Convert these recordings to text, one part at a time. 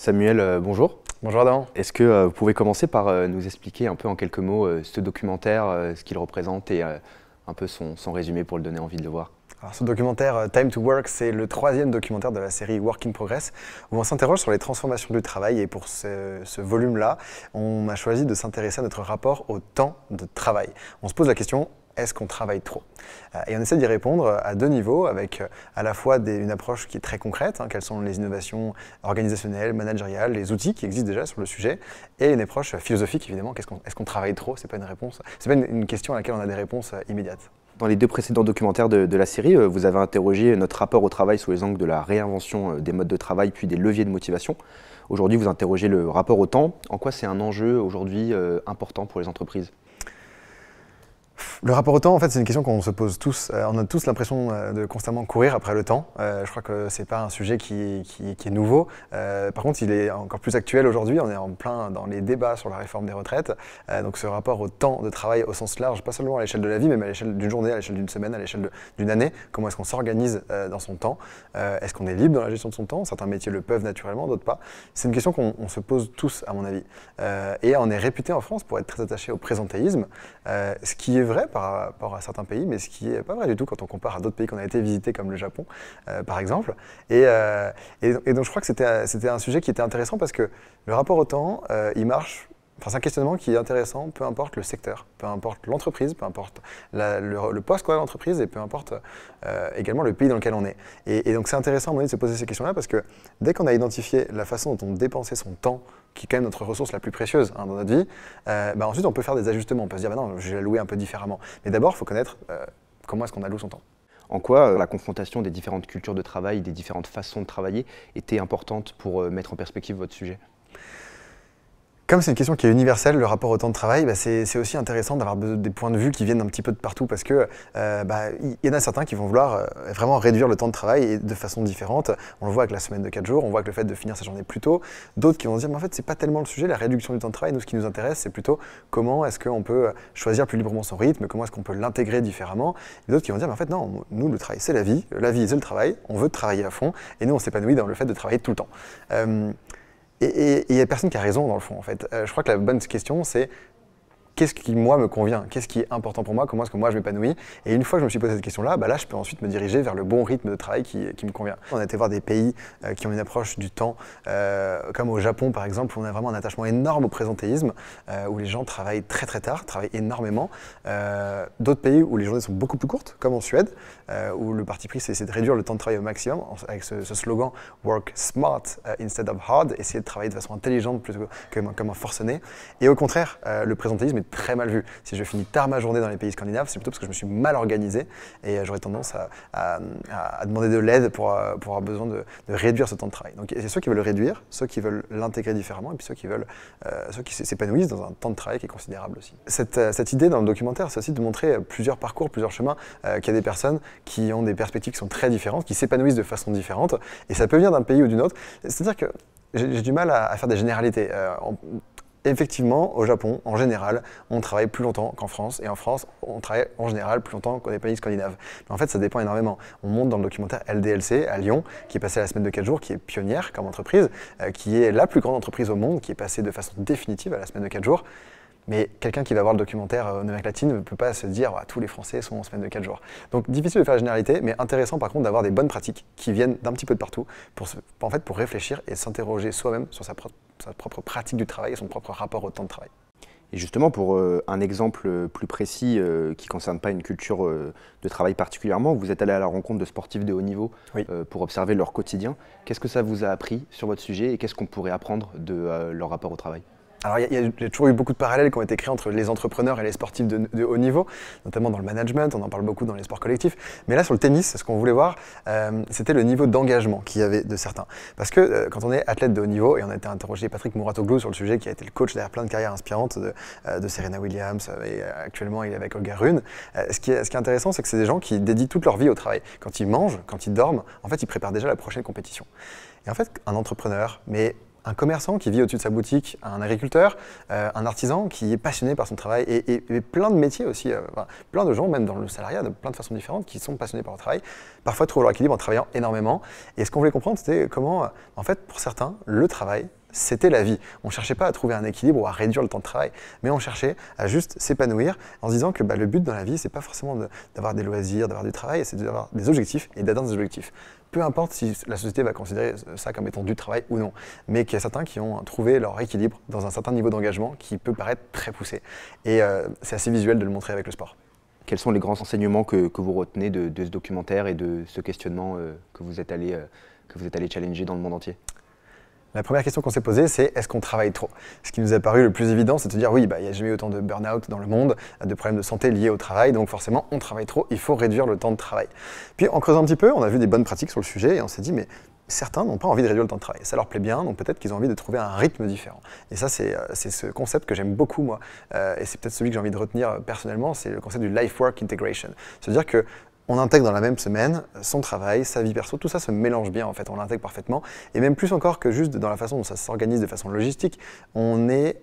Samuel, bonjour. Bonjour Adam. Est-ce que vous pouvez commencer par nous expliquer un peu en quelques mots ce documentaire, ce qu'il représente et un peu son résumé pour le donner envie de le voir? Alors, ce documentaire Time to Work, c'est le troisième documentaire de la série Work in Progress, où on s'interroge sur les transformations du travail. Et pour ce volume-là, on a choisi de s'intéresser à notre rapport au temps de travail. On se pose la question, est-ce qu'on travaille trop? Et on essaie d'y répondre à deux niveaux, avec à la fois une approche qui est très concrète, quelles sont les innovations organisationnelles, managériales, les outils qui existent déjà sur le sujet, et une approche philosophique, évidemment. Est-ce qu'on travaille trop? C'est pas une réponse, c'est pas une question à laquelle on a des réponses immédiates. Dans les deux précédents documentaires de la série, vous avez interrogé notre rapport au travail sous les angles de la réinvention des modes de travail puis des leviers de motivation. Aujourd'hui, vous interrogez le rapport au temps. En quoi c'est un enjeu aujourd'hui important pour les entreprises? Le rapport au temps, en fait, c'est une question qu'on se pose tous. On a tous l'impression de constamment courir après le temps. Je crois que c'est pas un sujet qui est nouveau. Par contre, il est encore plus actuel aujourd'hui. On est en plein dans les débats sur la réforme des retraites. Donc ce rapport au temps de travail au sens large, pas seulement à l'échelle de la vie, mais à l'échelle d'une journée, à l'échelle d'une semaine, à l'échelle d'une année. Comment est-ce qu'on s'organise dans son temps? Est-ce qu'on est libre dans la gestion de son temps? Certains métiers le peuvent naturellement, d'autres pas. C'est une question qu'on se pose tous, à mon avis. Et on est réputé en France pour être très attaché au présentéisme, ce qui est vrai par rapport à certains pays, mais ce qui n'est pas vrai du tout quand on compare à d'autres pays qu'on a été visités, comme le Japon, par exemple. Et donc je crois que c'était un sujet qui était intéressant parce que le rapport au temps, il marche. Enfin, c'est un questionnement qui est intéressant, peu importe le secteur, peu importe l'entreprise, peu importe le poste qu'on a dans l'entreprise et peu importe également le pays dans lequel on est. Et donc c'est intéressant à un moment donné de se poser ces questions-là parce que dès qu'on a identifié la façon dont on dépensait son temps, qui est quand même notre ressource la plus précieuse dans notre vie, ensuite on peut faire des ajustements. On peut se dire, non, je vais l'allouer un peu différemment. Mais d'abord, il faut connaître comment est-ce qu'on alloue son temps. En quoi la confrontation des différentes cultures de travail, des différentes façons de travailler était importante pour mettre en perspective votre sujet? Comme c'est une question qui est universelle, le rapport au temps de travail, c'est aussi intéressant d'avoir des points de vue qui viennent un petit peu de partout parce que y en a certains qui vont vouloir vraiment réduire le temps de travail et de façon différente. On le voit avec la semaine de 4 jours, on voit avec le fait de finir sa journée plus tôt. D'autres qui vont se dire, mais en fait, c'est pas tellement le sujet, la réduction du temps de travail. Nous, ce qui nous intéresse, c'est plutôt comment est-ce qu'on peut choisir plus librement son rythme, comment est-ce qu'on peut l'intégrer différemment. Et d'autres qui vont dire, mais en fait, non, nous, le travail, c'est la vie c'est le travail, on veut travailler à fond et nous, on s'épanouit dans le fait de travailler tout le temps. Et il n'y a personne qui a raison dans le fond en fait. Je crois que la bonne question c'est qu'est-ce qui moi me convient, qu'est-ce qui est important pour moi, comment est-ce que moi je m'épanouis. Et une fois que je me suis posé cette question-là, là je peux ensuite me diriger vers le bon rythme de travail qui me convient. On a été voir des pays qui ont une approche du temps, comme au Japon par exemple, où on a vraiment un attachement énorme au présentéisme, où les gens travaillent très très tard, travaillent énormément. D'autres pays où les journées sont beaucoup plus courtes, comme en Suède, où le parti pris c'est de réduire le temps de travail au maximum, avec ce slogan « Work smart instead of hard », essayer de travailler de façon intelligente plutôt que comme un forcené. Et au contraire, le présentéisme est très mal vu. Si je finis tard ma journée dans les pays scandinaves, c'est plutôt parce que je me suis mal organisé et j'aurais tendance à demander de l'aide pour avoir besoin de réduire ce temps de travail. Donc il y a ceux qui veulent le réduire, ceux qui veulent l'intégrer différemment et puis ceux qui s'épanouissent dans un temps de travail qui est considérable aussi. Cette idée dans le documentaire, c'est aussi de montrer plusieurs parcours, plusieurs chemins, qu'il y a des personnes qui ont des perspectives qui sont très différentes, qui s'épanouissent de façon différente et ça peut venir d'un pays ou d'une autre. C'est-à-dire que j'ai du mal à faire des généralités. Effectivement, au Japon, en général, on travaille plus longtemps qu'en France. Et en France, on travaille en général plus longtemps qu'aux pays scandinaves. Mais en fait, ça dépend énormément. On montre dans le documentaire LDLC à Lyon, qui est passé à la semaine de 4 jours, qui est pionnière comme entreprise, qui est la plus grande entreprise au monde, qui est passée de façon définitive à la semaine de 4 jours. Mais quelqu'un qui va voir le documentaire en Amérique latine ne peut pas se dire tous les Français sont en semaine de 4 jours. Donc difficile de faire la généralité, mais intéressant par contre d'avoir des bonnes pratiques qui viennent d'un petit peu de partout pour réfléchir et s'interroger soi-même sur sa propre pratique du travail et son propre rapport au temps de travail. Et justement, pour un exemple plus précis qui ne concerne pas une culture de travail particulièrement, vous êtes allé à la rencontre de sportifs de haut niveau pour observer leur quotidien. Qu'est-ce que ça vous a appris sur votre sujet et qu'est-ce qu'on pourrait apprendre de leur rapport au travail ? Alors il y a toujours eu beaucoup de parallèles qui ont été créés entre les entrepreneurs et les sportifs de haut niveau, notamment dans le management, on en parle beaucoup dans les sports collectifs. Mais là sur le tennis, ce qu'on voulait voir, c'était le niveau d'engagement qu'il y avait de certains. Parce que quand on est athlète de haut niveau, et on a été interrogé Patrick Mouratoglou sur le sujet, qui a été le coach derrière plein de carrières inspirantes de Serena Williams, et actuellement il est avec Olga Rune, ce qui est intéressant, c'est que c'est des gens qui dédient toute leur vie au travail. Quand ils mangent, quand ils dorment, en fait ils préparent déjà la prochaine compétition. Et en fait un entrepreneur, mais un commerçant qui vit au-dessus de sa boutique, un agriculteur, un artisan qui est passionné par son travail et plein de métiers aussi, plein de gens, même dans le salariat, de plein de façons différentes, qui sont passionnés par leur travail, parfois trouvent leur équilibre en travaillant énormément. Et ce qu'on voulait comprendre, c'était comment, en fait, pour certains, le travail, c'était la vie. On ne cherchait pas à trouver un équilibre ou à réduire le temps de travail, mais on cherchait à juste s'épanouir en se disant que le but dans la vie, c'est pas forcément d'avoir des loisirs, d'avoir du travail, c'est d'avoir des objectifs et d'atteindre des objectifs. Peu importe si la société va considérer ça comme étant du travail ou non, mais qu'il y a certains qui ont trouvé leur équilibre dans un certain niveau d'engagement qui peut paraître très poussé. Et c'est assez visuel de le montrer avec le sport. Quels sont les grands enseignements que vous retenez de ce documentaire et de ce questionnement que vous êtes allé challenger dans le monde entier? La première question qu'on s'est posée, c'est est-ce qu'on travaille trop? Ce qui nous a paru le plus évident, c'est de se dire oui, il n'y a jamais eu autant de burn-out dans le monde, de problèmes de santé liés au travail, donc forcément on travaille trop, il faut réduire le temps de travail. Puis en creusant un petit peu, on a vu des bonnes pratiques sur le sujet et on s'est dit mais certains n'ont pas envie de réduire le temps de travail, ça leur plaît bien, donc peut-être qu'ils ont envie de trouver un rythme différent. Et ça, c'est ce concept que j'aime beaucoup, moi, et c'est peut-être celui que j'ai envie de retenir personnellement, c'est le concept du life-work integration. C'est-à-dire que on intègre dans la même semaine son travail, sa vie perso, tout ça se mélange bien en fait, on l'intègre parfaitement. Et même plus encore que juste dans la façon dont ça s'organise de façon logistique, on est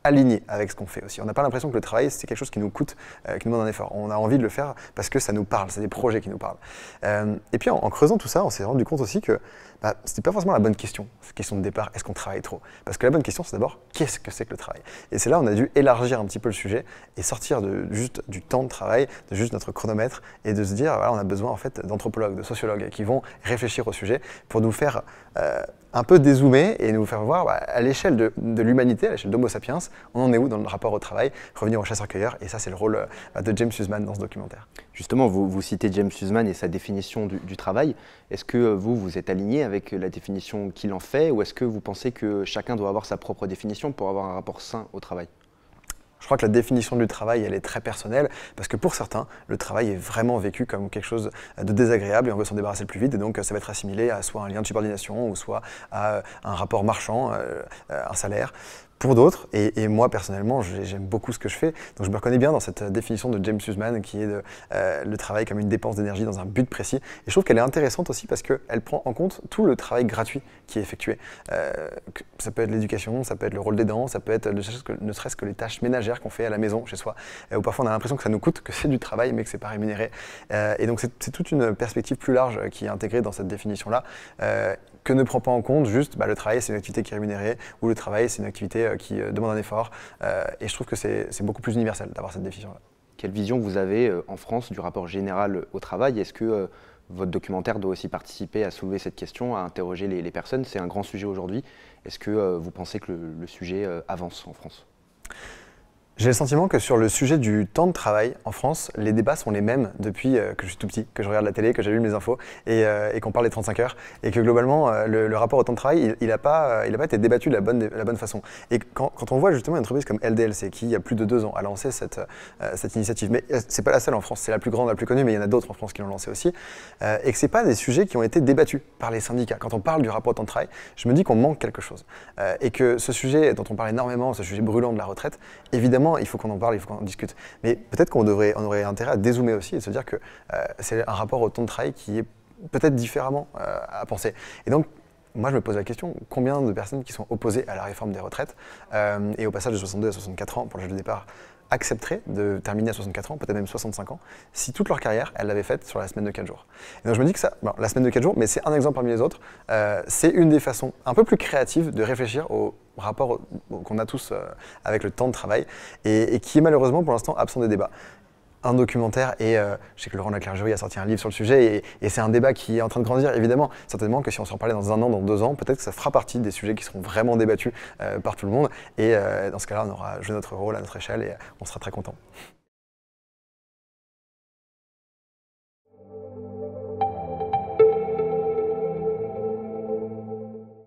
aligné avec ce qu'on fait aussi. On n'a pas l'impression que le travail c'est quelque chose qui nous coûte, qui nous demande un effort. On a envie de le faire parce que ça nous parle, c'est des projets qui nous parlent. Et puis en creusant tout ça, on s'est rendu compte aussi que c'était pas forcément la bonne question, cette question de départ, est-ce qu'on travaille trop? Parce que la bonne question c'est d'abord, qu'est-ce que c'est que le travail? Et c'est là où on a dû élargir un petit peu le sujet et sortir de juste du temps de travail, de juste notre chronomètre et de se dire, voilà, on a besoin en fait d'anthropologues, de sociologues qui vont réfléchir au sujet pour nous faire un peu dézoomer et nous faire voir à l'échelle de l'humanité, à l'échelle d'Homo sapiens, on en est où dans le rapport au travail, revenir au chasseur-cueilleur, et ça c'est le rôle de James Huseman dans ce documentaire. Justement, vous citez James Huseman et sa définition du travail. Est-ce que vous êtes aligné avec la définition qu'il en fait, ou est-ce que vous pensez que chacun doit avoir sa propre définition pour avoir un rapport sain au travail? Je crois que la définition du travail, elle est très personnelle, parce que pour certains, le travail est vraiment vécu comme quelque chose de désagréable et on veut s'en débarrasser le plus vite, et donc ça va être assimilé à soit un lien de subordination, ou soit à un rapport marchand, un salaire. Pour d'autres, et moi personnellement, j'aime beaucoup ce que je fais, donc je me reconnais bien dans cette définition de James Huseman qui est le travail comme une dépense d'énergie dans un but précis. Et je trouve qu'elle est intéressante aussi parce qu'elle prend en compte tout le travail gratuit qui est effectué. Ça peut être l'éducation, ça peut être le rôle d'aidant, ça peut être ne serait-ce que les tâches ménagères qu'on fait à la maison chez soi, où parfois on a l'impression que ça nous coûte, que c'est du travail mais que c'est pas rémunéré. Et donc c'est toute une perspective plus large qui est intégrée dans cette définition-là. Que ne prend pas en compte juste le travail c'est une activité qui est rémunérée ou le travail c'est une activité qui demande un effort et je trouve que c'est beaucoup plus universel d'avoir cette définition-là. Quelle vision vous avez en France du rapport général au travail? Est-ce que votre documentaire doit aussi participer à soulever cette question, à interroger les personnes? C'est un grand sujet aujourd'hui. Est-ce que vous pensez que le sujet avance en France? J'ai le sentiment que sur le sujet du temps de travail en France, les débats sont les mêmes depuis que je suis tout petit, que je regarde la télé, que j'allume les infos et qu'on parle des 35 heures. Et que globalement, le rapport au temps de travail, il n'a pas été débattu de la bonne façon. Et quand on voit justement une entreprise comme LDLC qui, il y a plus de 2 ans, a lancé cette initiative, mais c'est pas la seule en France, c'est la plus grande, la plus connue, mais il y en a d'autres en France qui l'ont lancé aussi, et que c'est pas des sujets qui ont été débattus par les syndicats. Quand on parle du rapport au temps de travail, je me dis qu'on manque quelque chose. Et que ce sujet dont on parle énormément, ce sujet brûlant de la retraite, évidemment, il faut qu'on en parle, il faut qu'on en discute. Mais peut-être qu'on aurait intérêt à dézoomer aussi et de se dire que c'est un rapport au temps de travail qui est peut-être différemment à penser. Et donc, moi, je me pose la question, combien de personnes qui sont opposées à la réforme des retraites et au passage de 62 à 64 ans pour l'âge de départ accepteraient de terminer à 64 ans, peut-être même 65 ans, si toute leur carrière, elles l'avaient faite sur la semaine de 4 jours. Et donc je me dis que ça, la semaine de 4 jours, mais c'est un exemple parmi les autres, c'est une des façons un peu plus créatives de réfléchir au rapport qu'on a tous avec le temps de travail et qui est malheureusement pour l'instant absent des débats. Un documentaire et je sais que Laurent Leclerc-Joly a sorti un livre sur le sujet et c'est un débat qui est en train de grandir évidemment. Certainement que si on s'en parlait dans 1 an, dans 2 ans, peut-être que ça fera partie des sujets qui seront vraiment débattus par tout le monde et dans ce cas-là on aura joué notre rôle à notre échelle et on sera très content.